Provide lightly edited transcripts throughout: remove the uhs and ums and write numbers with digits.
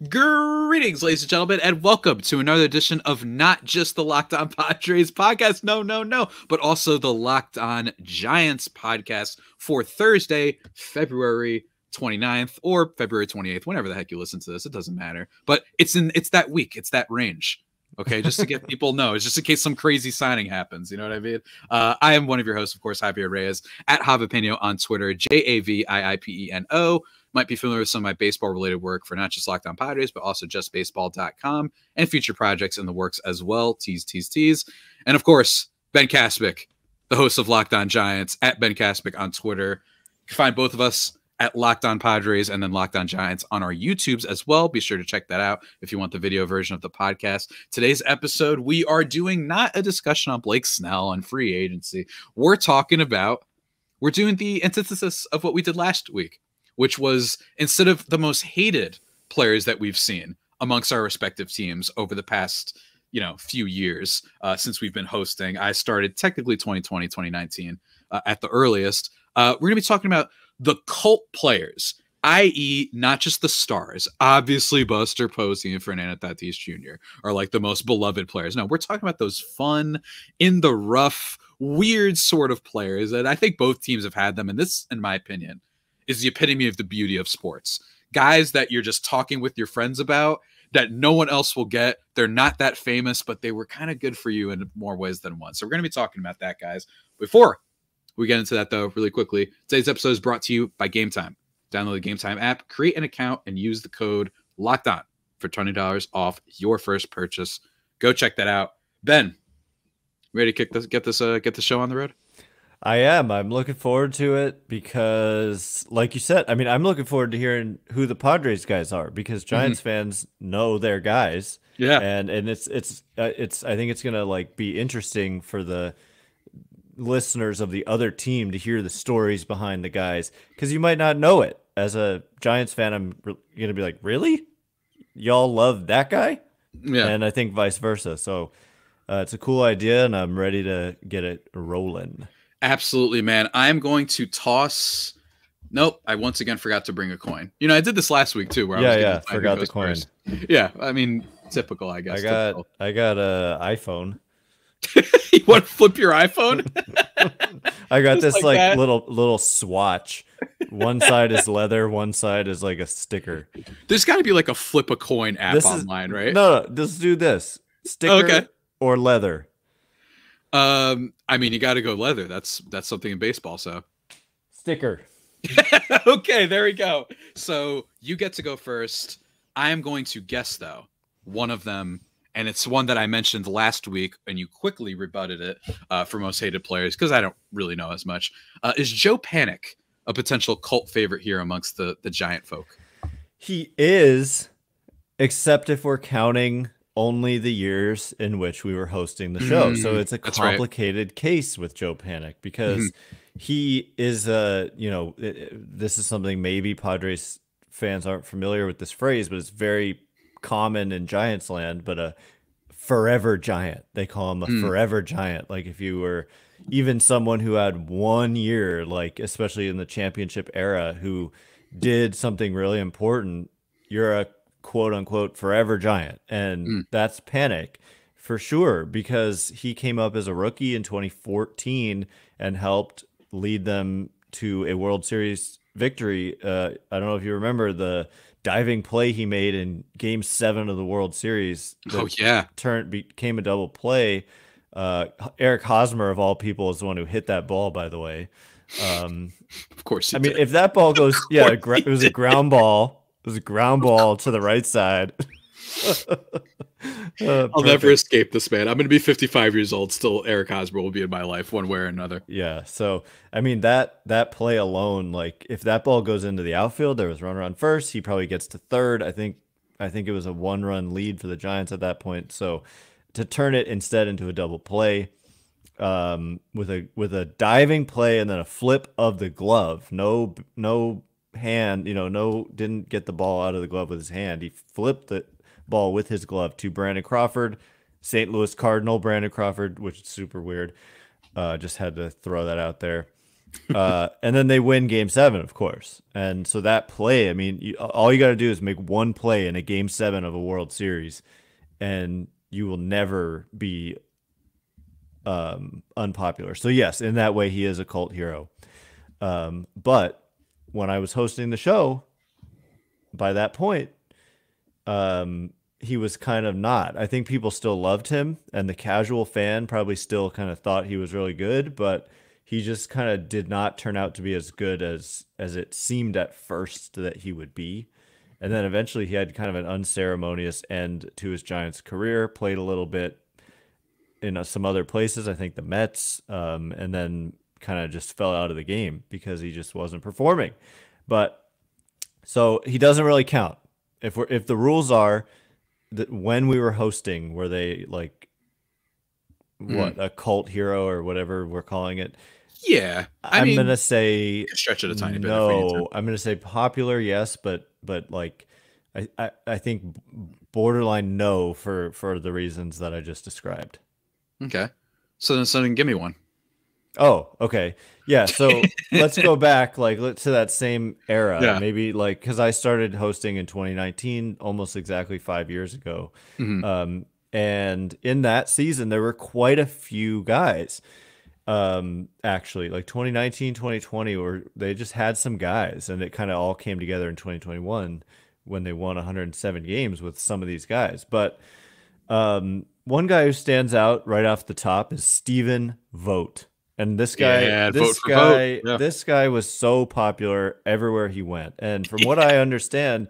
Greetings, ladies and gentlemen, and welcome to another edition of not just the Locked On Padres podcast, no, but also the Locked On Giants podcast for Thursday, February 29th or February 28th, whenever the heck you listen to this. It doesn't matter, but it's that week, it's that range. Okay, just to get people know, it's just in case some crazy signing happens. You know what I mean? I am one of your hosts, of course, Javier Reyes, at Javipeno on Twitter, JAVIIPENO. Might be familiar with some of my baseball-related work for not just Locked On Padres, but also justbaseball.com and future projects in the works as well. Tease. And, of course, Ben Kaspick, the host of Locked On Giants, at Ben Kaspick on Twitter. You can find both of us at Locked On Padres and then Locked On Giants on our YouTubes as well. Be sure to check that out if you want the video version of the podcast. Today's episode, we are doing not a discussion on Blake Snell and free agency. We're doing the antithesis of what we did last week, which was instead of the most hated players that we've seen amongst our respective teams over the past, few years since we've been hosting. I started technically 2020, 2019 at the earliest. We're going to be talking about the cult players, i.e. not just the stars. Obviously, Buster Posey and Fernando Tatis Jr. are like the most beloved players. No, we're talking about those fun, in the rough, weird sort of players. And I think both teams have had them. And this, in my opinion, is the epitome of the beauty of sports. Guys that you're just talking with your friends about that no one else will get. They're not that famous, but they were kind of good for you in more ways than one. So we're going to be talking about that, guys. Before we get into that, though, really quickly, today's episode is brought to you by Gametime. Download the Gametime app, create an account, and use the code LOCKEDON for $20 off your first purchase. Go check that out. Ben, ready to get the show on the road? I am. I'm looking forward to it because, like you said, I'm looking forward to hearing who the Padres guys are because Giants fans know their guys. Yeah, and it's I think it's gonna be interesting for the listeners of the other team to hear the stories behind the guys because you might not know it. As a Giants fan, I'm gonna be like, really? Y'all love that guy? Yeah, and I think vice versa. So it's a cool idea, and I'm ready to get it rolling. Absolutely, man. I'm going to toss. Nope, I once again forgot to bring a coin. I did this last week too, where I forgot the coin. First. Yeah, typical, I guess. I got a iPhone. You want to flip your iPhone? I got this little swatch. One side is leather, one side is like a sticker. There's got to be like a flip a coin app online, right? No, just do this. Sticker or leather. You got to go leather. That's something in baseball. So sticker. Okay, there we go. So you get to go first. I am going to guess though one of them, and it's one that I mentioned last week, and you quickly rebutted it for most hated players because I don't really know as much. Is Joe Panik a potential cult favorite here amongst the Giant folk? He is, except if we're counting only the years in which we were hosting the show. So it's a complicated case with Joe Panik because he is this is something maybe Padres fans aren't familiar with this phrase, but it's very common in Giants land, but a forever Giant. They call him a forever Giant. Like if you were even someone who had 1 year, like especially in the championship era, who did something really important, you're a quote unquote forever Giant. And that's Panik for sure, because he came up as a rookie in 2014 and helped lead them to a World Series victory. I don't know if you remember the diving play he made in Game 7 of the World Series. Became a double play. Eric Hosmer, of all people, is the one who hit that ball, by the way. Of course he did. If that ball goes, it was a ground ball. It was a ground ball to the right side. I'll never escape this, man. I'm going to be 55 years old. Still, Eric Hosmer will be in my life one way or another. Yeah. So, that play alone, like if that ball goes into the outfield, there was runner on first. He probably gets to third. I think it was a 1-run lead for the Giants at that point. So to turn it instead into a double play with a diving play and then a flip of the glove, no hand, didn't get the ball out of the glove with his hand. He flipped the ball with his glove to Brandon Crawford, St. Louis Cardinal Brandon Crawford, which is super weird. Just had to throw that out there. And then they win Game 7, of course. And so that play, I mean, all you got to do is make one play in a Game 7 of a World Series, and you will never be unpopular. So yes, in that way, he is a cult hero. But when I was hosting the show, by that point, he was kind of not. I think people still loved him, and the casual fan probably still kind of thought he was really good, but he just kind of did not turn out to be as good as it seemed at first that he would be. And then eventually he had kind of an unceremonious end to his Giants career, played a little bit in some other places, I think the Mets, and then kind of just fell out of the game because he just wasn't performing. But so he doesn't really count. If the rules are that when we were hosting, were they like what, a cult hero or whatever we're calling it? Yeah, I'm gonna say stretch it a tiny bit. No, I'm gonna say popular, yes, but like I think borderline no for the reasons that I just described. Okay, so then give me one. Oh, okay. Yeah, so let's go back to that same era. Yeah. Maybe like because I started hosting in 2019, almost exactly 5 years ago. And in that season, there were quite a few guys. Actually, like 2019, 2020, where they just had some guys, and it kind of all came together in 2021 when they won 107 games with some of these guys. But one guy who stands out right off the top is Stephen Vogt. And this guy, this guy was so popular everywhere he went. And from what I understand,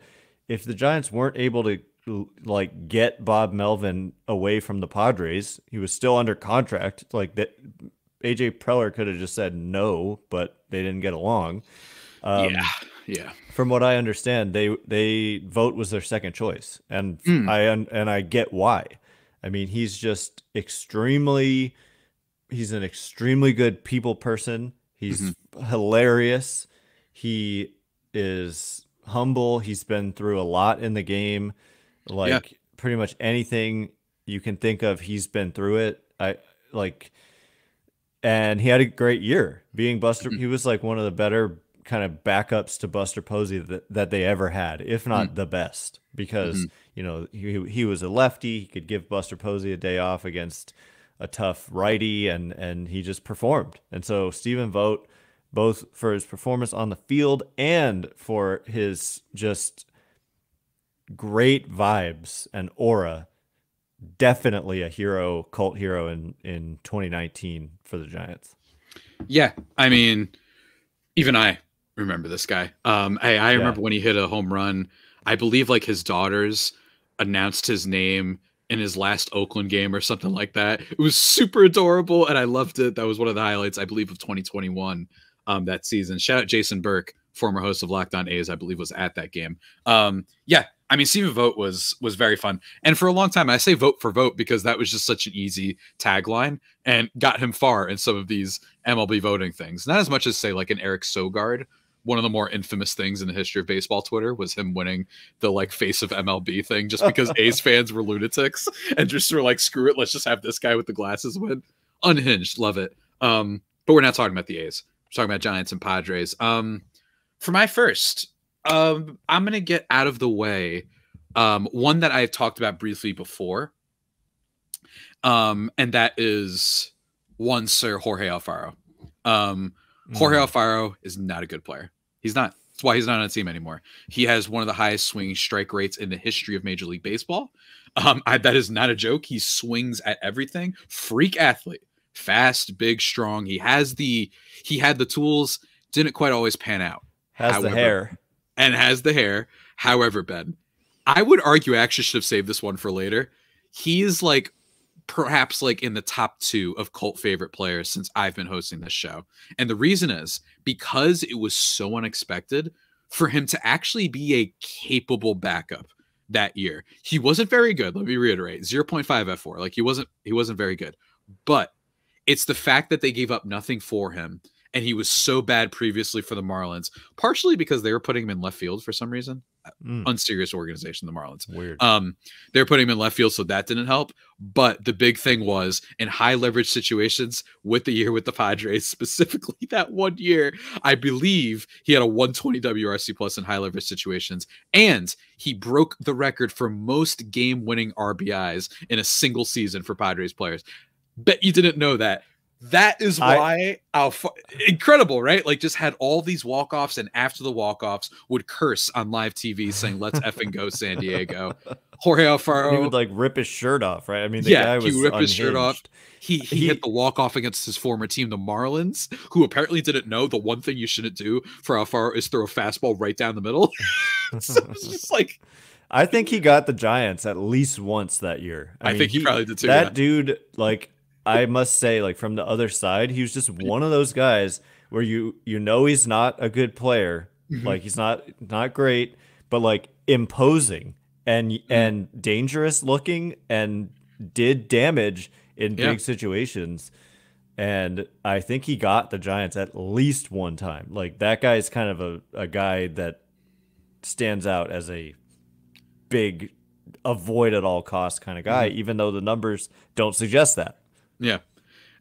if the Giants weren't able to like get Bob Melvin away from the Padres, he was still under contract. Like that, AJ Preller could have just said no, but they didn't get along. Yeah. From what I understand, they Vogt was their second choice, and I get why. I mean, he's an extremely good people person. He's hilarious. He is humble. He's been through a lot in the game. Pretty much anything you can think of, he's been through it. And he had a great year being Buster. He was like one of the better kind of backups to Buster Posey that they ever had, if not the best, because he was a lefty. He could give Buster Posey a day off against a tough righty, and he just performed. And so Stephen Vogt, both for his performance on the field and for his just great vibes and aura, definitely a hero, cult hero in 2019 for the Giants. Yeah, I mean, even I remember this guy. I remember when he hit a home run. I believe like his daughters announced his name in his last Oakland game or something like that. It was super adorable, and I loved it. That was one of the highlights, I believe, of 2021 that season. Shout out Jason Burke, former host of Locked On A's, I believe was at that game. I mean, Stephen Vogt was very fun. And for a long time, I say vote for Vogt because that was just such an easy tagline and got him far in some of these MLB voting things. Not as much as, say, like an Eric Sogard. One of the more infamous things in the history of baseball Twitter was him winning the like face of MLB thing just because A's fans were lunatics and just were like, screw it, let's just have this guy with the glasses win. Unhinged, love it. But we're not talking about the A's. We're talking about Giants and Padres. For my first, I'm going to get out of the way one that I've talked about briefly before, and that is one Sir Jorge Alfaro. Jorge Alfaro is not a good player. He's not. That's why he's not on a team anymore. He has one of the highest swinging strike rates in the history of Major League Baseball. That is not a joke. He swings at everything. Freak athlete. Fast, big, strong. He had the tools. Didn't quite always pan out. Has the hair. However, Ben, I would argue I actually should have saved this one for later. He's like perhaps like in the top 2 of cult favorite players since I've been hosting this show. And the reason is because it was so unexpected for him to actually be a capable backup that year. He wasn't very good. Let me reiterate, 0.5 F4. Like he wasn't very good, but it's the fact that they gave up nothing for him. And he was so bad previously for the Marlins, partially because they were putting him in left field for some reason. unserious organization, the Marlins. Weird. They were putting him in left field, so that didn't help. But the big thing was in high leverage situations with the Padres, specifically that 1 year, I believe he had a 120 WRC plus in high leverage situations, and he broke the record for most game-winning RBIs in a single season for Padres players. Bet you didn't know that. That is why incredible, right? Like, just had all these walk-offs, and after the walk-offs would curse on live TV saying, "Let's effing go San Diego." Jorge Alfaro, he would like rip his shirt off, right? I mean, the guy was he ripped unhinged. his shirt off. He hit the walk-off against his former team, the Marlins, who apparently didn't know the one thing you shouldn't do for Alfaro is throw a fastball right down the middle. So it's just like, I think he got the Giants at least once that year. I mean, think he probably did too. That dude, like, I must say, like, from the other side, he was just one of those guys where you know he's not a good player, like he's not great, but like imposing and dangerous looking and did damage in big situations. And I think he got the Giants at least one time. Like, that guy is kind of a guy that stands out as a big avoid at all costs kind of guy, even though the numbers don't suggest that. Yeah.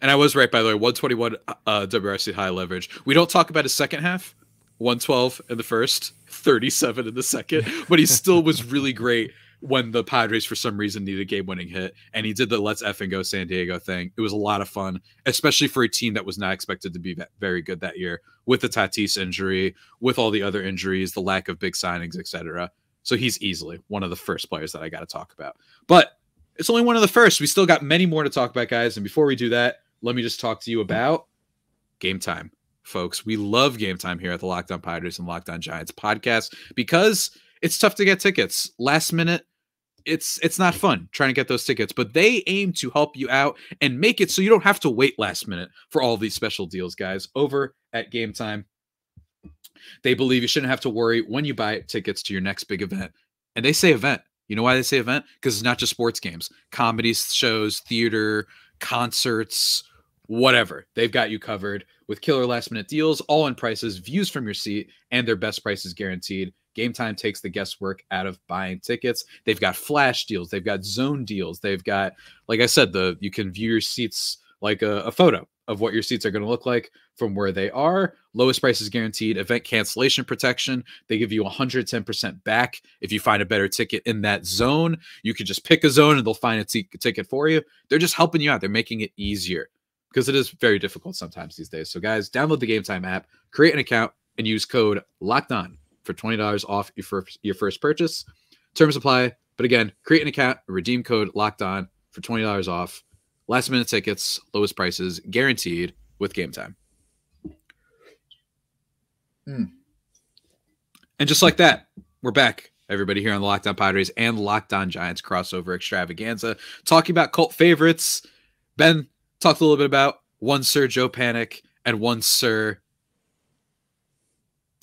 And I was right, by the way, 121 WRC high leverage. We don't talk about his second half, 112 in the first, 37 in the second, but he still was really great when the Padres, for some reason, needed a game-winning hit, and he did the let's effing go San Diego thing. It was a lot of fun, especially for a team that was not expected to be very good that year, with the Tatis injury, with all the other injuries, the lack of big signings, etc. So he's easily one of the first players that I got to talk about. But it's only one of the first. We still got many more to talk about, guys. And before we do that, let me just talk to you about Gametime, folks. We love Gametime here at the Locked On Padres and Locked On Giants podcast because it's tough to get tickets. Last minute, it's not fun trying to get those tickets, but they aim to help you out and make it so you don't have to wait last minute for all these special deals, guys. Over at Gametime, they believe you shouldn't have to worry when you buy tickets to your next big event. And they say event. You know why they say event? Because it's not just sports games, comedies, shows, theater, concerts, whatever. They've got you covered with killer last minute deals, all in prices, views from your seat, and their best prices guaranteed. Gametime takes the guesswork out of buying tickets. They've got flash deals. They've got zone deals. They've got, like I said, you can view your seats like a photo of what your seats are going to look like from where they are. Lowest prices guaranteed, event cancellation protection. They give you 110% back. If you find a better ticket in that zone, you can just pick a zone and they'll find a ticket for you. They're just helping you out. They're making it easier because it is very difficult sometimes these days. So guys, download the Gametime app, create an account, and use code LOCKEDON for $20 off your first purchase. Terms apply. But again, create an account, redeem code LOCKEDON for $20 off. Last minute tickets, lowest prices, guaranteed with Gametime. And just like that, we're back, everybody, here on the Locked On Padres and Locked On Giants crossover extravaganza, talking about cult favorites. Ben talked a little bit about one Sir Joe Panik and one Sir...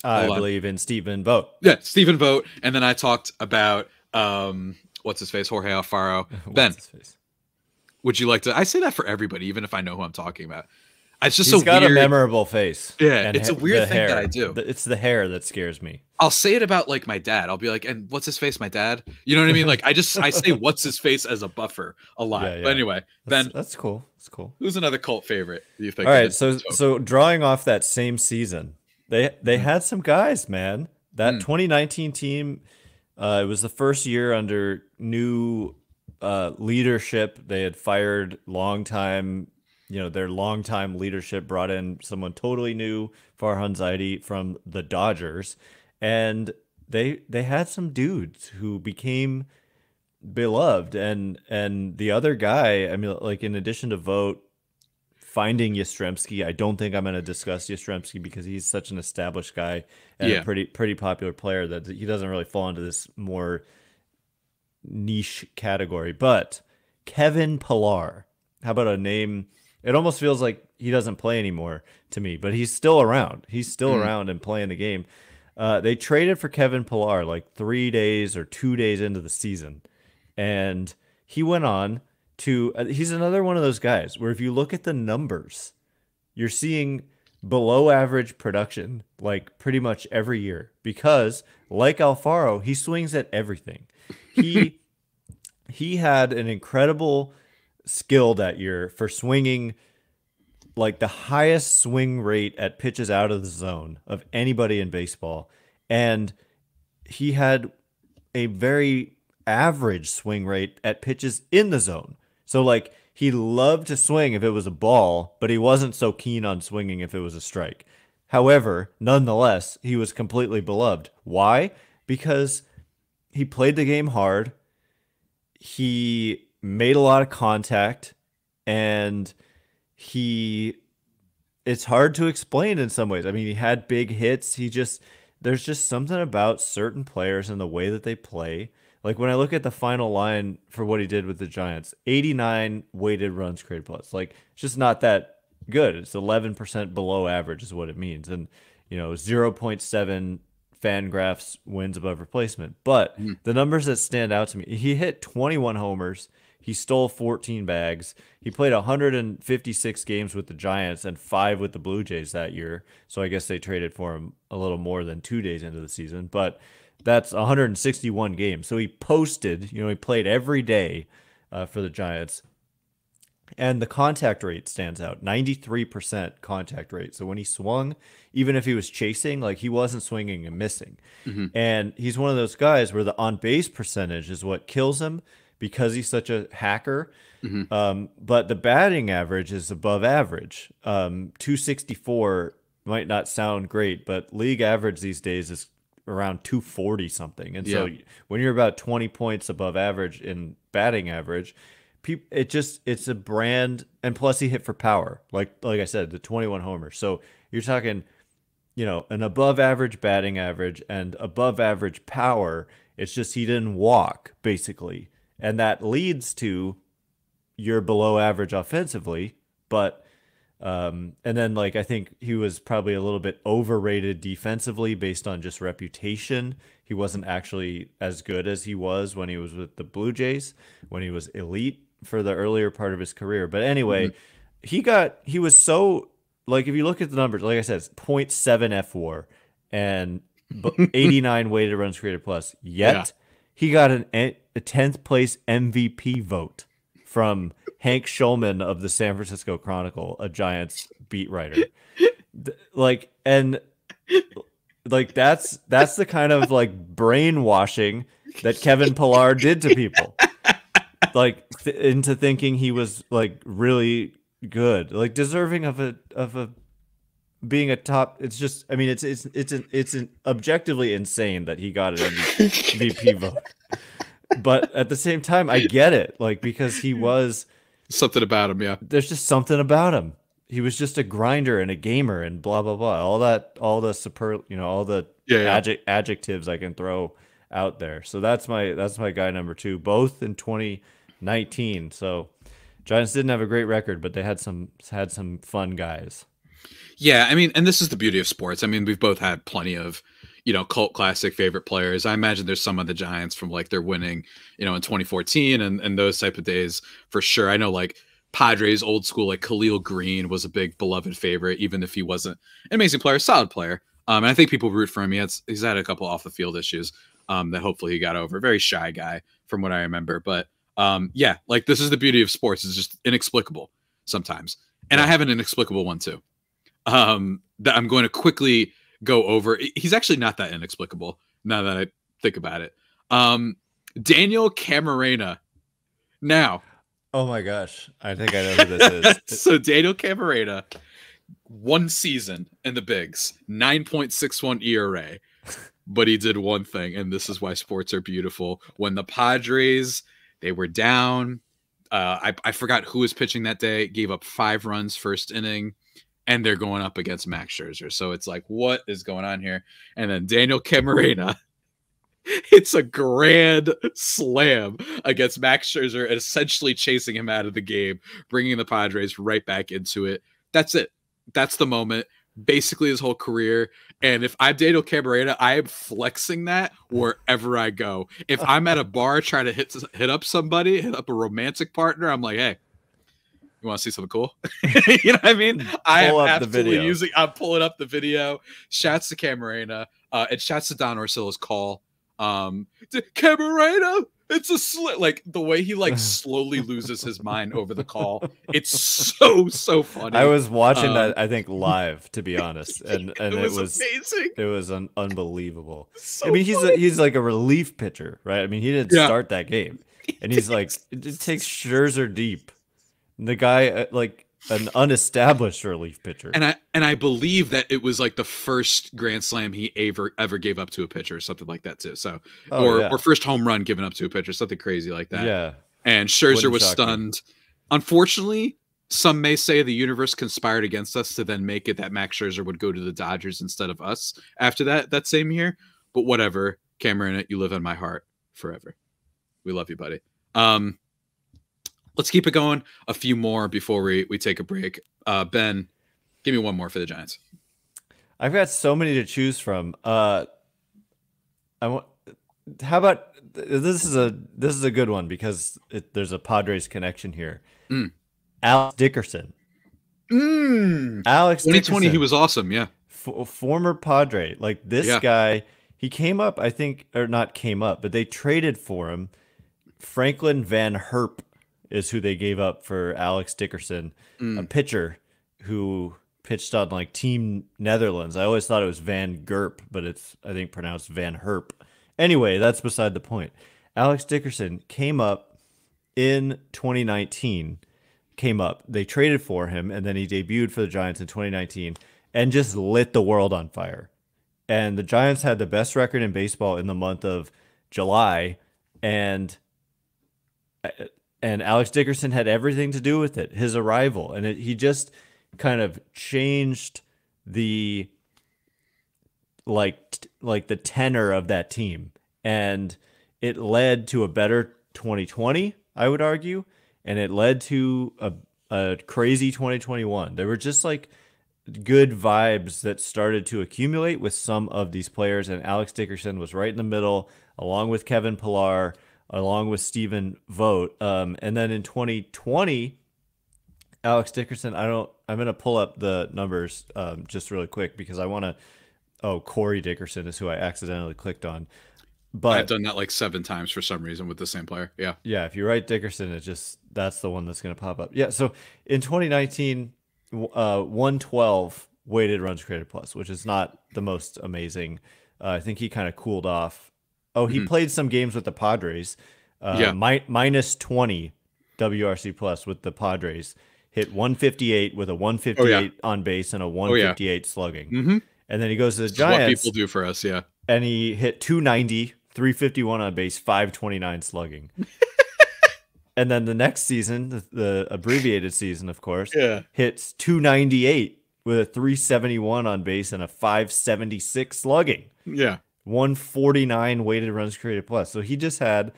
I believe in Stephen Vogt. Yeah, Stephen Vogt. And then I talked about, what's his face, Jorge Alfaro. Ben, would you like to... I say that for everybody, even if I know who I'm talking about. It's just He's got a memorable face. Yeah, it's a weird thing that I do. It's the hair that scares me. I'll say it about like my dad. I'll be like, and what's his face, my dad? You know what I mean? Like I say what's his face as a buffer a lot. Yeah, yeah. But anyway, that's cool. That's cool. Who's another cult favorite do you think? All right, so drawing off that same season, they had some guys, man. That 2019 team, it was the first year under new leadership. They had fired their longtime leadership, brought in someone totally new, Farhan Zaidi from the Dodgers, and they had some dudes who became beloved. And the other guy, I mean, like in addition to Vogt finding Yastrzemski, I don't think I'm going to discuss Yastrzemski because he's such an established guy and a pretty popular player that he doesn't really fall into this more niche category. But Kevin Pillar, how about a name? It almost feels like he doesn't play anymore to me, but he's still around. He's still around and playing the game. They traded for Kevin Pillar like 3 days or 2 days into the season. And he went on to, he's another one of those guys where if you look at the numbers, you're seeing below average production like pretty much every year because, like Alfaro, he swings at everything. He had an incredible skill that year for swinging like the highest swing rate at pitches out of the zone of anybody in baseball. And he had a very average swing rate at pitches in the zone. So like he loved to swing if it was a ball, but he wasn't so keen on swinging if it was a strike. However, nonetheless, he was completely beloved. Why? Because he played the game hard. He made a lot of contact, and it's hard to explain in some ways. I mean, he had big hits. There's just something about certain players and the way that they play. Like when I look at the final line for what he did with the Giants, 89 weighted runs created plus. Like it's just not that good. It's 11% below average is what it means. And, 0.7 FanGraphs wins above replacement. But the numbers that stand out to me, he hit 21 homers. He stole 14 bags. He played 156 games with the Giants and 5 with the Blue Jays that year. So I guess they traded for him a little more than 2 days into the season. But that's 161 games. So he posted, he played every day for the Giants. And the contact rate stands out, 93% contact rate. So when he swung, even if he was chasing, like he wasn't swinging and missing. And he's one of those guys where the on-base percentage is what kills him because he's such a hacker. But the batting average is above average. 264 might not sound great, but league average these days is around 240 something. And so when you're about 20 points above average in batting average, it's a brand, and plus he hit for power. Like I said, the 21 homers. So you're talking, an above average batting average and above average power. It's just he didn't walk basically, and that leads to you're below average offensively. But and then like I think he was probably a little bit overrated defensively based on just reputation. He wasn't actually as good as he was when he was with the Blue Jays, when he was elite for the earlier part of his career. But anyway, he was so, like, if you look at the numbers, like I said, it's 0.7 FWAR and 89 weighted runs created plus. Yet he got a 10th place MVP vote from Hank Schulman of the San Francisco Chronicle, a Giants beat writer. That's the kind of like brainwashing that Kevin Pillar did to people, like into thinking he was like really good, like deserving of a being a top. It's just, I mean, it's an objectively insane that he got an MVP vote. But at the same time, I get it, like, because he was something about him. Yeah, there's just something about him. He was just a grinder and a gamer and blah blah blah. All the adjectives I can throw out there. So that's my guy number 2, both in 2019. So Giants didn't have a great record, but they had some fun guys. Yeah, I mean, and this is the beauty of sports. I mean, we've both had plenty of, cult classic favorite players. I imagine there's some of the Giants from like their winning, in 2014 and those type of days for sure. I know like Padres old school, like Khalil Green was a big beloved favorite, even if he wasn't an amazing player, solid player. And I think people root for him. He's had a couple off the field issues that hopefully he got over. Very shy guy from what I remember. But yeah, like this is the beauty of sports. It's just inexplicable sometimes. And I have an inexplicable one too. That I'm going to quickly go over. He's actually not that inexplicable now that I think about it. Daniel Camarena. Now, oh my gosh, I think I know who this is. So Daniel Camarena, 1 season in the bigs, 9.61 ERA, but he did one thing, and this is why sports are beautiful. When the Padres, they were down, I forgot who was pitching that day, gave up 5 runs first inning, and they're going up against Max Scherzer. So it's like, what is going on here? And then Daniel Camarena, it's a grand slam against Max Scherzer and essentially chasing him out of the game, bringing the Padres right back into it. That's it. That's the moment. Basically his whole career. And if I'm Daniel Camarena, I am flexing that wherever I go. If I'm at a bar trying to hit up somebody, hit up a romantic partner, I'm like, hey, You want to see something cool? You know what I mean? I am absolutely I'm pulling up the video. Shouts to Camarena. And shouts to Don Orsilla's call. Camarena, it's a slit. Like the way he like slowly loses his mind over the call. It's so funny. I was watching that, I think, live, to be honest, and it was amazing. It was unbelievable. So I mean, funny. he's like a relief pitcher, right? I mean, he didn't start that game, and he's like, it takes Scherzer deep. And the guy like an unestablished relief pitcher. And I believe that it was like the first grand slam he ever gave up to a pitcher or something like that too. So or first home run given up to a pitcher, something crazy like that. Yeah. And Scherzer was stunned. Unfortunately, some may say the universe conspired against us to then make it that Max Scherzer would go to the Dodgers instead of us after that same year. But whatever, Cameron, you live in my heart forever. We love you, buddy. Let's keep it going. A few more before we take a break. Ben, give me one more for the Giants. I've got so many to choose from. How about this is a good one because there's a Padres connection here. Alex Dickerson. Alex 2020, Dickerson, he was awesome. Yeah. Former Padre. Like this guy, he came up, I think, or not came up, but they traded for him. Franklin Van Herp is who they gave up for Alex Dickerson, a pitcher who pitched on like Team Netherlands. I always thought it was Van Gerp, but it's, I think, pronounced Van Herp. Anyway, that's beside the point. Alex Dickerson came up in 2019. They traded for him, and then he debuted for the Giants in 2019 and just lit the world on fire. And the Giants had the best record in baseball in the month of July, and Alex Dickerson had everything to do with it, his arrival. And he just kind of changed the like the tenor of that team. And it led to a better 2020, I would argue. And it led to a crazy 2021. There were just like good vibes that started to accumulate with some of these players. And Alex Dickerson was right in the middle, along with Kevin Pillar, along with Stephen Vogt. And then in 2020, Alex Dickerson, I'm going to pull up the numbers just really quick because I want to, Corey Dickerson is who I accidentally clicked on. But I've done that like 7 times for some reason with the same player. Yeah. Yeah. If you write Dickerson, that's the one that's going to pop up. Yeah. So in 2019, 112 weighted runs created plus, which is not the most amazing. I think he kind of cooled off. He played some games with the Padres. Minus 20 WRC plus with the Padres. Hit 158 with a 158 on base and a 158 slugging. And then he goes to the Giants. What people do for us, yeah. And he hit 290, 351 on base, 529 slugging. And then the next season, the abbreviated season, of course, hits 298 with a 371 on base and a 576 slugging. Yeah. 149 weighted runs created plus. So he just had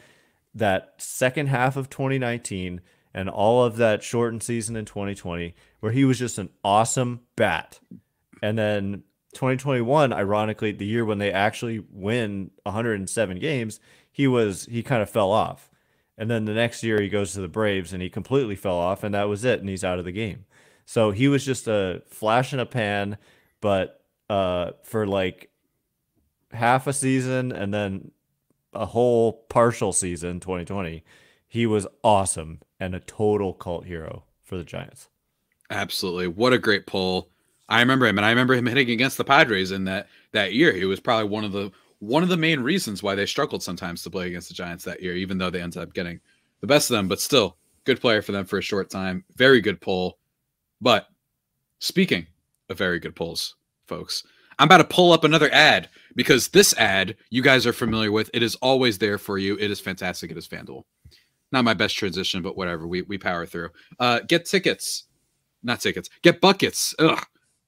that second half of 2019 and all of that shortened season in 2020 where he was just an awesome bat. And then 2021, ironically, the year when they actually win 107 games, he kind of fell off. And then the next year he goes to the Braves and he completely fell off, and that was it, and he's out of the game. So he was just a flash in a pan, but for like half a season and then a whole partial season, 2020, he was awesome and a total cult hero for the Giants. Absolutely. What a great pull. I remember him, and I remember him hitting against the Padres in that year. He was probably one of the main reasons why they struggled sometimes to play against the Giants that year, even though they ended up getting the best of them. But still, good player for them for a short time. Very good pull. But speaking of very good pulls, folks, I'm about to pull up another ad because this ad you guys are familiar with. It is always there for you. It is fantastic. It is FanDuel. Not my best transition, but whatever. We power through. Get tickets. Not tickets. Get buckets. Ugh.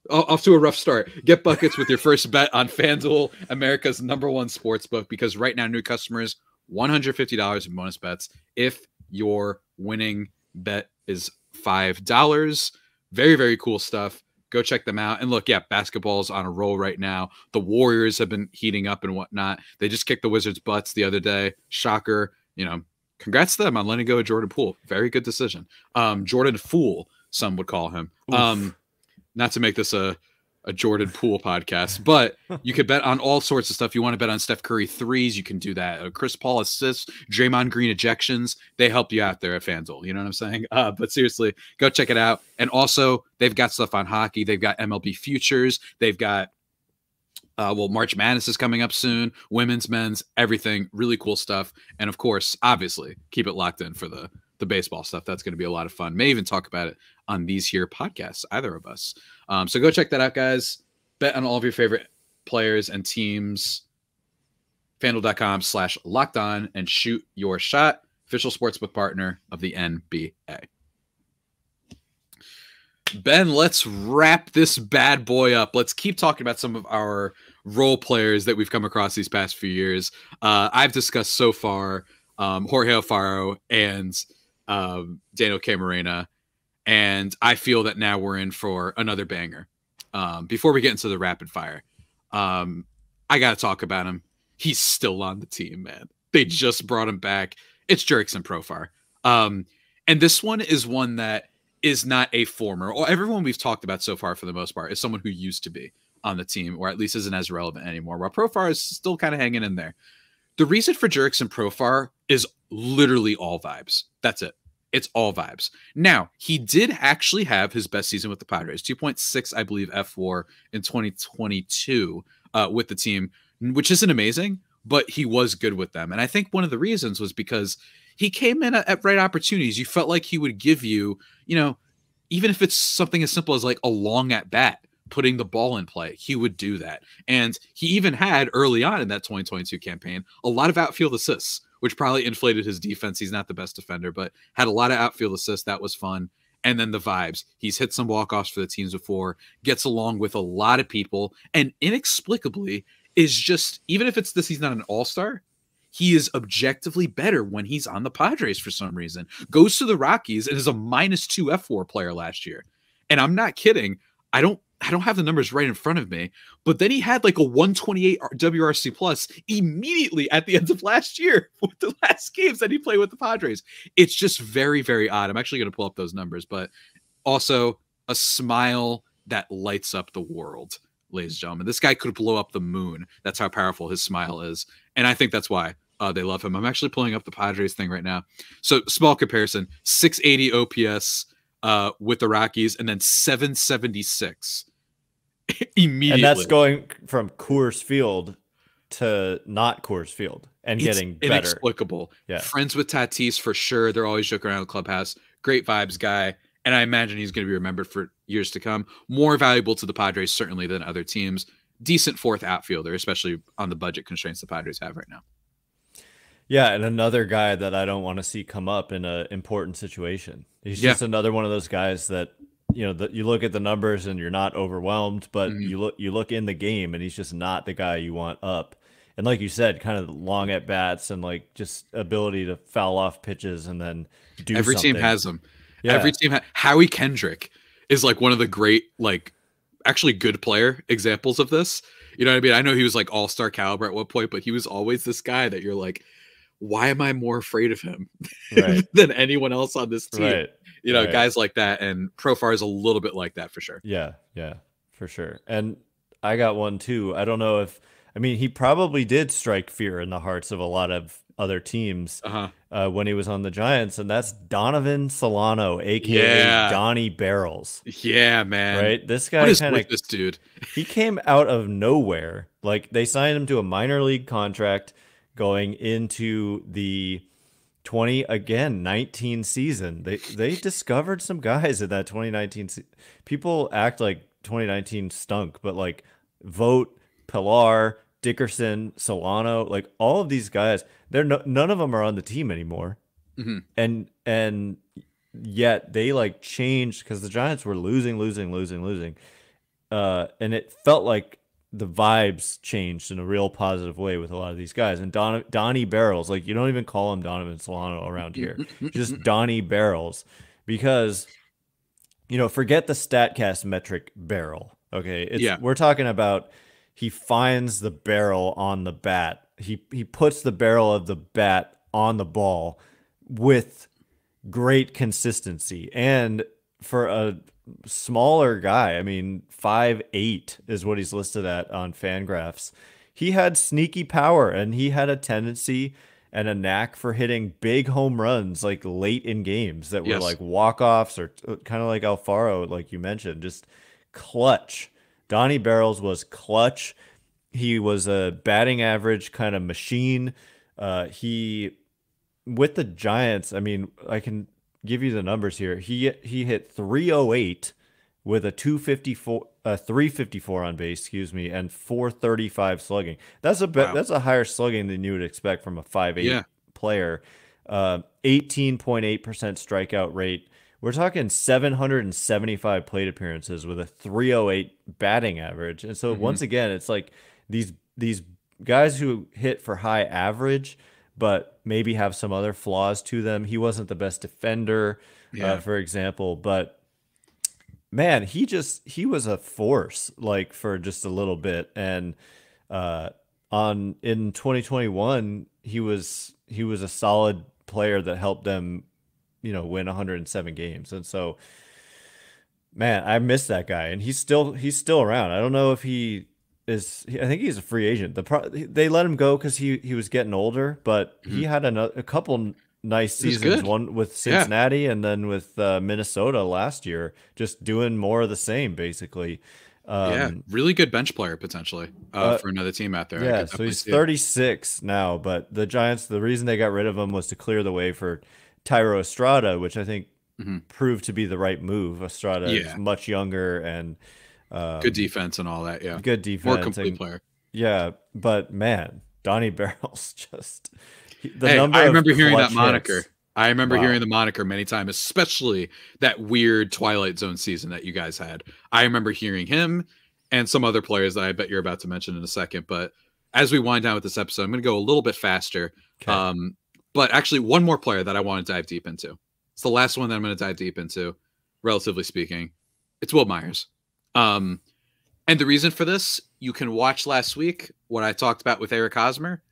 Off to a rough start. Get buckets with your first bet on FanDuel, America's #1 sports book, because right now new customers, $150 in bonus bets if your winning bet is $5. Very, very cool stuff. Go check them out. And look, basketball's on a roll right now. The Warriors have been heating up and whatnot. They just kicked the Wizards' butts the other day. Shocker. Congrats to them on letting go of Jordan Poole. Very good decision. Jordan Fool, some would call him. Not to make this a Jordan Poole podcast, but you could bet on all sorts of stuff. You want to bet on Steph Curry threes, you can do that. Chris Paul assists, Draymond Green ejections. They help you out there at FanDuel. You know what I'm saying? But seriously, go check it out. And also, they've got stuff on hockey. They've got MLB futures. They've got March Madness is coming up soon. Women's, men's, everything. Really cool stuff. And of course, obviously, keep it locked in for the baseball stuff. That's going to be a lot of fun. May even talk about it on these here podcasts, either of us. So go check that out, guys. Bet on all of your favorite players and teams. FanDuel.com/lockedon and shoot your shot. Official sportsbook partner of the NBA. Ben, let's wrap this bad boy up. Let's keep talking about some of our role players that we've come across these past few years. I've discussed so far Jorge Alfaro and Daniel Camarena, and I feel that now we're in for another banger. Before we get into the rapid fire, I got to talk about him. He's still on the team, man. They just brought him back. It's Jurickson Profar. And this one is one that is not a former, or everyone we've talked about so far for the most part is someone who used to be on the team, or at least isn't as relevant anymore, while Profar is still kind of hanging in there. The reason for Jurickson Profar is literally all vibes. That's it. It's all vibes. Now, he did actually have his best season with the Padres, 2.6, I believe, F4 in 2022 with the team, which isn't amazing, but he was good with them. And I think one of the reasons was because he came in at right opportunities. You felt like he would give you, even if it's something as simple as like a long at bat, putting the ball in play, he would do that. And he even had early on in that 2022 campaign, a lot of outfield assists, which probably inflated his defense. He's not the best defender, but had a lot of outfield assists. That was fun. And then the vibes. He's hit some walk-offs for the teams before, gets along with a lot of people, and inexplicably is just, even if it's this, he's not an all-star, he is objectively better when he's on the Padres for some reason. Goes to the Rockies and is a -2 F4 player last year. And I'm not kidding. I don't have the numbers right in front of me, but then he had like a 128 WRC plus immediately at the end of last year with the last games that he played with the Padres. It's just very, very odd. I'm actually going to pull up those numbers, but also a smile that lights up the world, ladies and gentlemen. This guy could blow up the moon. That's how powerful his smile is. And I think that's why they love him. I'm actually pulling up the Padres thing right now. So small comparison, 680 OPS with the Rockies, and then 776 immediately. And that's going from Coors Field to not Coors Field and getting better. Inexplicable. Yeah. Friends with Tatis for sure. They're always joking around the clubhouse. Great vibes guy. And I imagine he's going to be remembered for years to come. More valuable to the Padres certainly than other teams. Decent fourth outfielder, especially on the budget constraints the Padres have right now. Yeah, and another guy that I don't want to see come up in an important situation. He's just another one of those guys that, that you look at the numbers and you're not overwhelmed, but you look in the game and he's just not the guy you want up. And like you said, kind of long at bats and like just ability to foul off pitches and then do Every something. team has them. Yeah. Every team Howie Kendrick is like one of the great, like actually good player examples of this. You know what I mean? I know he was like all-star caliber at one point, but he was always this guy that you're like, why am I more afraid of him than anyone else on this team? Right. Guys like that. And Profar is a little bit like that for sure. Yeah, for sure. And I got one too. I don't know he probably did strike fear in the hearts of a lot of other teams when he was on the Giants. And that's Donovan Solano, a.k.a. Donnie Barrels. Yeah, man. Right? This guy what is with this dude? He came out of nowhere. Like they signed him to a minor league contract going into the 2019 season. They discovered some guys in that 2019 people act like 2019 stunk, but like Vogt, Pilar, Dickerson, Solano, like all of these guys, none of them are on the team anymore. And yet they like changed because the Giants were losing. And it felt like the vibes changed in a real positive way with a lot of these guys. And Donnie Barrels, like you don't even call him Donovan Solano around here, just Donnie Barrels, because forget the StatCast metric barrel. Okay, we're talking about he finds the barrel on the bat. He puts the barrel of the bat on the ball with great consistency. And for a smaller guy, I mean, 5'8" is what he's listed at on Fangraphs. He had sneaky power, and he had a tendency and a knack for hitting big home runs like late in games that were like walk-offs, or kind of like Alfaro, like you mentioned, just clutch. Donnie Barrels was clutch. He was a batting average kind of machine. He, with the Giants, I mean, I can give you the numbers here. He hit 308 with a 354 on base, excuse me, and 435 slugging. That's a higher slugging than you would expect from a 5'8" player. 18.8% strikeout rate. We're talking 775 plate appearances with a 308 batting average. And so once again, it's like these guys who hit for high average, but maybe have some other flaws to them. He wasn't the best defender, for example, but man, he was a force like for just a little bit. And in 2021, he was a solid player that helped them, win 107 games. And so, man, I miss that guy, and he's still around. I don't know if he is. I think he's a free agent. They let him go because he was getting older, but he had a couple nice seasons. One with Cincinnati and then with Minnesota last year, just doing more of the same, basically. Really good bench player potentially for another team out there. Yeah, so he's 36 now, but the Giants, the reason they got rid of him was to clear the way for Thairo Estrada, which I think proved to be the right move. Estrada is much younger and good defense and all that. Yeah, good defense, more complete player. Yeah, but man, Donnie Barrels just. I remember hearing that moniker. I remember hearing the moniker many times, especially that weird Twilight Zone season that you guys had. I remember hearing him and some other players that I bet you're about to mention in a second. But as we wind down with this episode, I'm going to go a little bit faster. Okay. But actually, one more player that I want to dive deep into. It's the last one that I'm going to dive deep into, relatively speaking. It's Will Myers. And the reason for this, you can watch last week what I talked about with Eric Hosmer.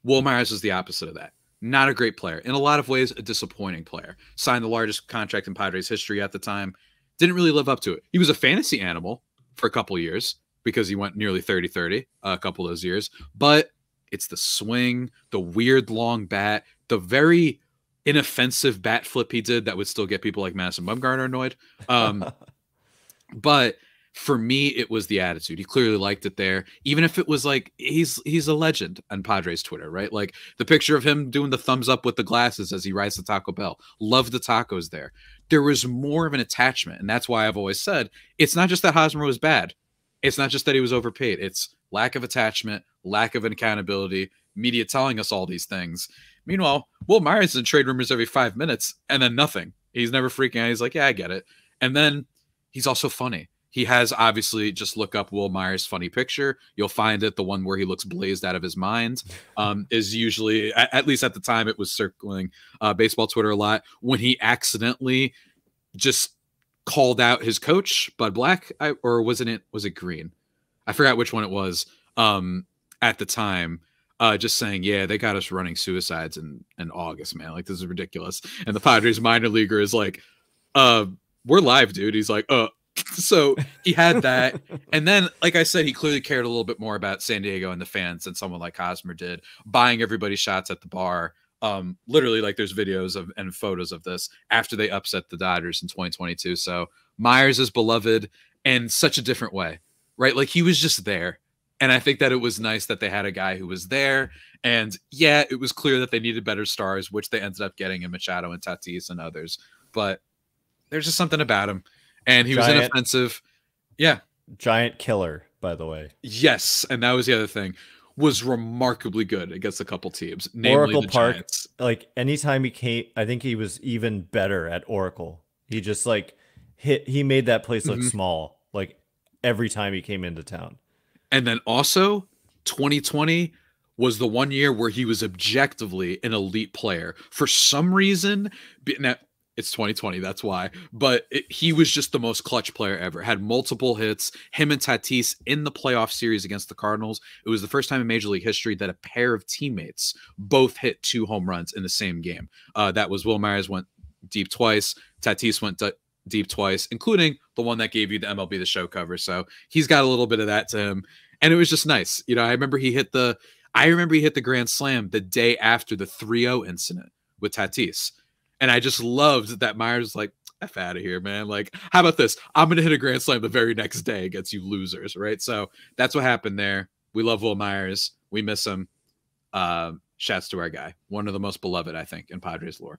Will Myers is the opposite of that. Not a great player. In a lot of ways, a disappointing player. Signed the largest contract in Padres history at the time. Didn't really live up to it. He was a fantasy animal for a couple of years because he went nearly 30-30 a couple of those years. But it's the swing, the weird long bat, the very inoffensive bat flip he did that would still get people like Madison Bumgarner annoyed. But for me, it was the attitude. He clearly liked it there. Even if it was like, he's a legend on Padres Twitter, right? Like the picture of him doing the thumbs up with the glasses as he rides the Taco Bell. Love the tacos there. There was more of an attachment. And that's why I've always said, it's not just that Hosmer was bad. It's not just that he was overpaid. It's lack of attachment, lack of accountability, media telling us all these things. Meanwhile, Will Myers is in trade rumors every 5 minutes and then nothing. He's never freaking out. He's like, yeah, I get it. And then he's also funny. He has, obviously, just look up Will Myers' funny picture. You'll find it. The one where he looks blazed out of his mind is usually, at least at the time, it was circling baseball Twitter a lot, when he accidentally just called out his coach, Bud Black, or was it Green? I forgot which one it was at the time. Just saying, yeah, they got us running suicides in August, man. Like, this is ridiculous. And the Padres minor leaguer is like, we're live, dude. He's like, So he had that. And then, like I said, he clearly cared a little bit more about San Diego and the fans than someone like Hosmer did, buying everybody shots at the bar. Literally, like, there's videos of and photos of this after they upset the Dodgers in 2022. So Myers is beloved in such a different way, right? Like, he was just there. And I think that it was nice that they had a guy who was there. And yeah, it was clear that they needed better stars, which they ended up getting in Machado and Tatis and others. But there's just something about him. And he was inoffensive. Yeah. Giant killer, by the way. Yes. And that was the other thing. Was remarkably good against a couple teams. Namely Oracle the Park, Giants. like, anytime he came, I think he was even better at Oracle. He just, like, he made that place look small, like, every time he came into town. And then also, 2020 was the one year where he was objectively an elite player. For some reason, now, It's 2020, that's why. But he was just the most clutch player ever. Had multiple hits. Him and Tatis in the playoff series against the Cardinals. It was the first time in Major League history that a pair of teammates both hit 2 home runs in the same game. That was Will Myers went deep twice. Tatis went deep twice, including the one that gave you the MLB The Show cover. So he's got a little bit of that to him. And it was just nice. You know, I remember he hit the grand slam the day after the 3-0 incident with Tatis. And I just loved that Myers was like, F out of here, man. Like, how about this? I'm going to hit a grand slam the very next day against you losers, right? So that's what happened there. We love Will Myers. We miss him. Shouts to our guy. One of the most beloved, I think, in Padres lore.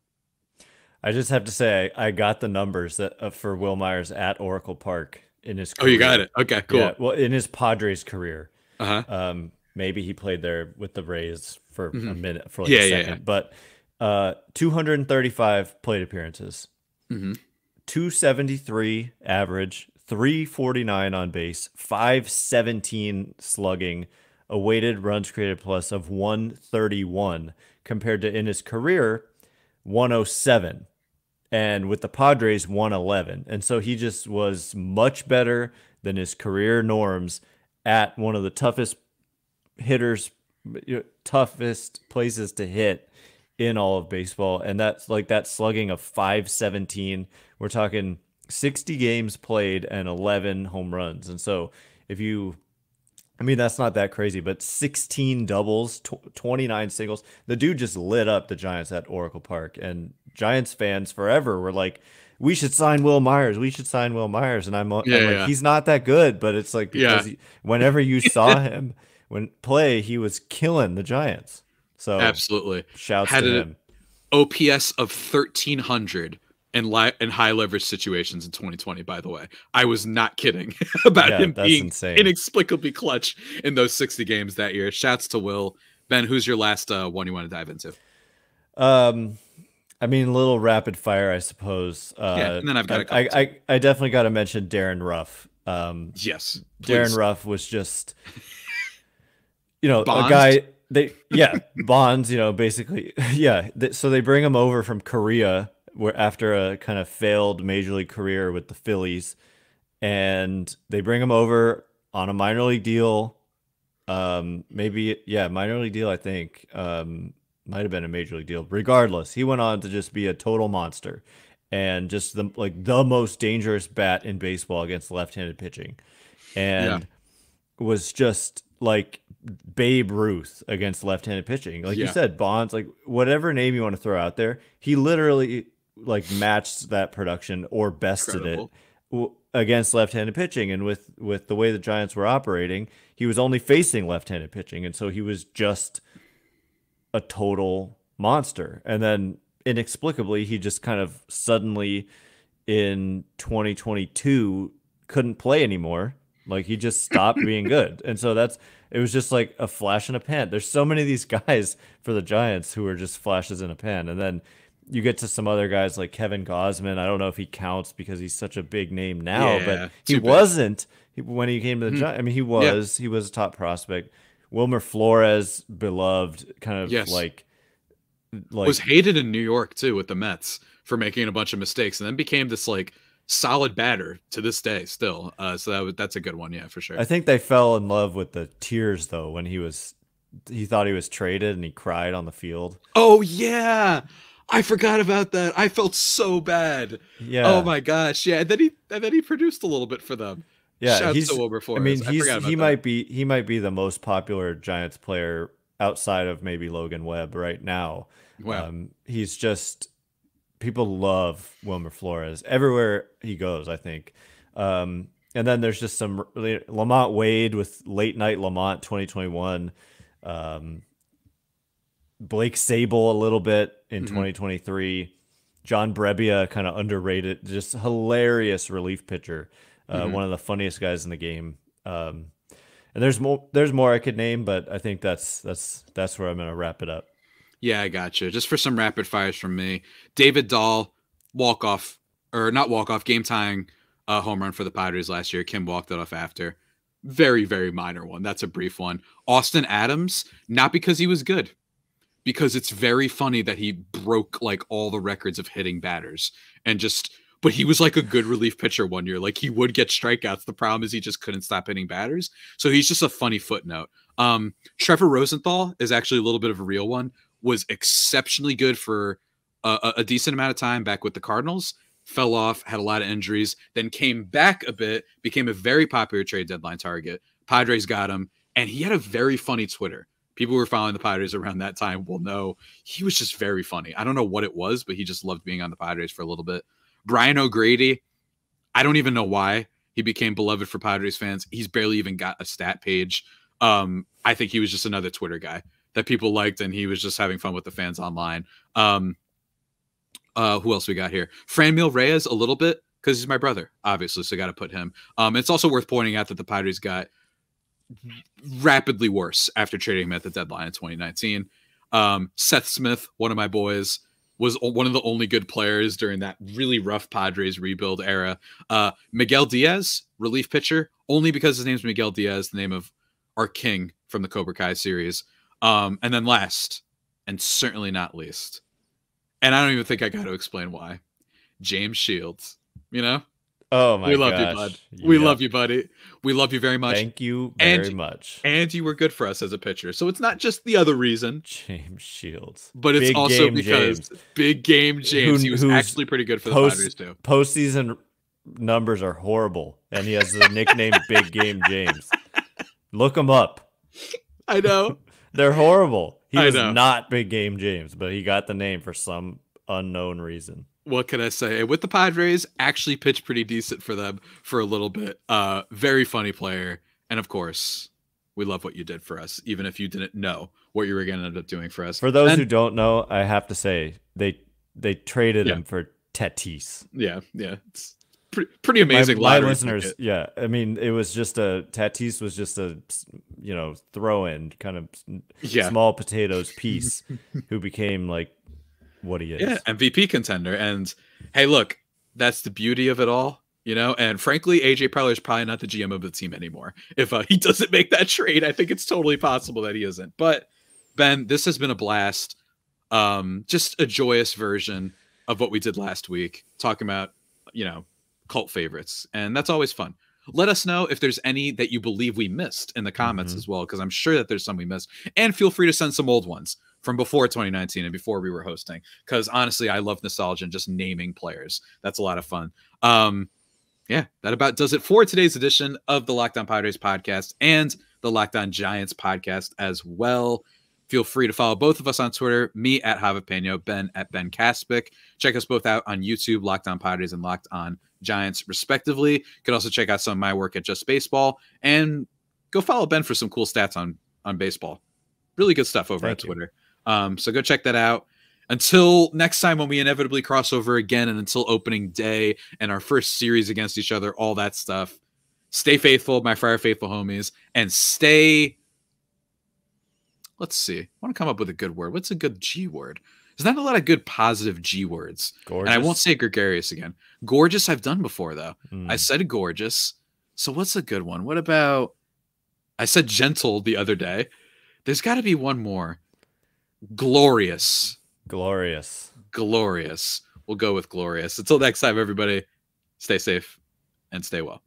I just have to say, I got the numbers that for Will Myers at Oracle Park in his career. Oh, you got it. Okay, cool. Yeah, well, in his Padres career. Uh-huh. Maybe he played there with the Rays for a minute, for like a second. Yeah. But 235 plate appearances, 273 average, 349 on base, 517 slugging, a weighted runs created plus of 131 compared to in his career 107, and with the Padres 111. And so he just was much better than his career norms at one of the toughest hitters, toughest places to hit in all of baseball. And that's like that slugging of 517. We're talking 60 games played and 11 home runs. And so if you, I mean, that's not that crazy, but 16 doubles, 29 singles. The dude just lit up the Giants at Oracle Park, and Giants fans forever were like, we should sign Will Myers. We should sign Will Myers. And I'm like, he's not that good, but it's like, because whenever you saw him play, he was killing the Giants. So absolutely, shouts to him. OPS of 1,300 in high leverage situations in 2020. By the way, I was not kidding about him being insane, inexplicably clutch in those 60 games that year. Shouts to Will. Ben, who's your last one you want to dive into? I mean, a little rapid fire, I suppose. And then I've got I definitely got to mention Darren Ruff. Yes, please. Darren Ruff was just, Bonds? A guy. Bonds, basically, so they bring him over from Korea, where after a kind of failed major league career with the Phillies, and they bring him over on a minor league deal. Minor league deal, I think. Might have been a major league deal. Regardless, he went on to just be a total monster and just the most dangerous bat in baseball against left-handed pitching, and was just like Babe Ruth against left-handed pitching. Like you said, Bonds, like whatever name you want to throw out there, he literally like matched that production or bested it against left-handed pitching. And with the way the Giants were operating, he was only facing left-handed pitching, and so he was just a total monster. And then inexplicably, he just kind of suddenly in 2022 couldn't play anymore. Like he just stopped being good. And so it was just like a flash in a pan. There's so many of these guys for the Giants who are just flashes in a pan. And then you get to some other guys like Kevin Gausman. I don't know if he counts because he's such a big name now, but he wasn't when he came to the Giants. I mean, he was a top prospect. Wilmer Flores, beloved, kind of like was hated in New York too with the Mets for making a bunch of mistakes, and then became this like solid batter to this day still. So that's a good one, for sure. I think they fell in love with the tears though when he thought he was traded and he cried on the field. Oh yeah, I forgot about that. I felt so bad. Yeah. Oh my gosh. Yeah. And then he produced a little bit for them. Yeah, shouts to Wilmer Flores. I mean, he might be the most popular Giants player outside of maybe Logan Webb right now. Wow. He's just, people love Wilmer Flores everywhere he goes, I think. And then there's just some Lamont Wade with Late Night Lamont 2021. Blake Sable a little bit in 2023. John Brebbia, kind of underrated, just hilarious relief pitcher. One of the funniest guys in the game. And there's more I could name, but I think that's where I'm going to wrap it up. Yeah, I got you. Just for some rapid fires from me. David Dahl, game tying home run for the Padres last year. Kim walked it off after. Very, very minor one. That's a brief one. Austin Adams, not because he was good, because it's very funny that he broke like all the records of hitting batters and just, but he was like a good relief pitcher one year. Like he would get strikeouts. The problem is he just couldn't stop hitting batters. So he's just a funny footnote. Trevor Rosenthal is actually a little bit of a real one, was exceptionally good for a decent amount of time back with the Cardinals, fell off, had a lot of injuries, then came back a bit, became a very popular trade deadline target. Padres got him, and he had a very funny Twitter. People who were following the Padres around that time will know he was just very funny. I don't know what it was, but he just loved being on the Padres for a little bit. Brian O'Grady, I don't even know why he became beloved for Padres fans. He's barely even got a stat page. I think he was just another Twitter guy that people liked, and he was just having fun with the fans online. Who else we got here? Franmil Reyes a little bit, because he's my brother, obviously, so got to put him. It's also worth pointing out that the Padres got rapidly worse after trading him at the deadline in 2019. Seth Smith, one of my boys, was one of the only good players during that really rough Padres rebuild era. Miguel Diaz, relief pitcher, only because his name's Miguel Diaz, the name of our king from the Cobra Kai series. And then last, and certainly not least, and I don't even think I got to explain why, James Shields, you know? Oh my gosh. We love you, bud. We love you, buddy. We love you very much. Thank you very much. And you were good for us as a pitcher. So it's not just the other reason. James Shields. But it's also because Big Game James. He was actually pretty good for the Padres too. Postseason numbers are horrible. And he has the nickname Big Game James. Look him up. I know. They're horrible. He was not Big Game James, but he got the name for some unknown reason. What can I say? With the Padres, actually pitched pretty decent for them for a little bit. Very funny player. And of course, we love what you did for us, even if you didn't know what you were going to end up doing for us. For those who don't know, I have to say, they traded him for Tatis. Yeah. It's pretty amazing. My listeners, I mean, it was just Tatis was just a, throw-in kind of small potatoes piece who became like what he is. Yeah, MVP contender. And hey, look, that's the beauty of it all, and frankly, AJ Preller is probably not the GM of the team anymore. If he doesn't make that trade, I think it's totally possible that he isn't. But Ben, this has been a blast. Just a joyous version of what we did last week, talking about, cult favorites. And that's always fun. Let us know if there's any that you believe we missed in the comments as well, because I'm sure that there's some we missed. And feel free to send some old ones from before 2019 and before we were hosting, because honestly, I love nostalgia and just naming players. That's a lot of fun. That about does it for today's edition of the Locked On Padres podcast and the Locked On Giants podcast as well. Feel free to follow both of us on Twitter, me at Javapeno, Ben at Ben Kaspick. Check us both out on YouTube, Locked On Padres and Locked On Giants, respectively. You can also check out some of my work at Just Baseball, and go follow Ben for some cool stats on baseball. Really good stuff over on Twitter. So go check that out. Until next time, when we inevitably cross over again, and until opening day and our first series against each other, all that stuff, stay faithful, my Friar Faithful homies, and stay... Let's see. I want to come up with a good word. What's a good G word? There's not a lot of good positive G words. Gorgeous. And I won't say gregarious again. Gorgeous I've done before, though. I said gorgeous. So what's a good one? What about... I said gentle the other day. There's got to be one more. Glorious. Glorious. We'll go with glorious. Until next time, everybody, stay safe and stay well.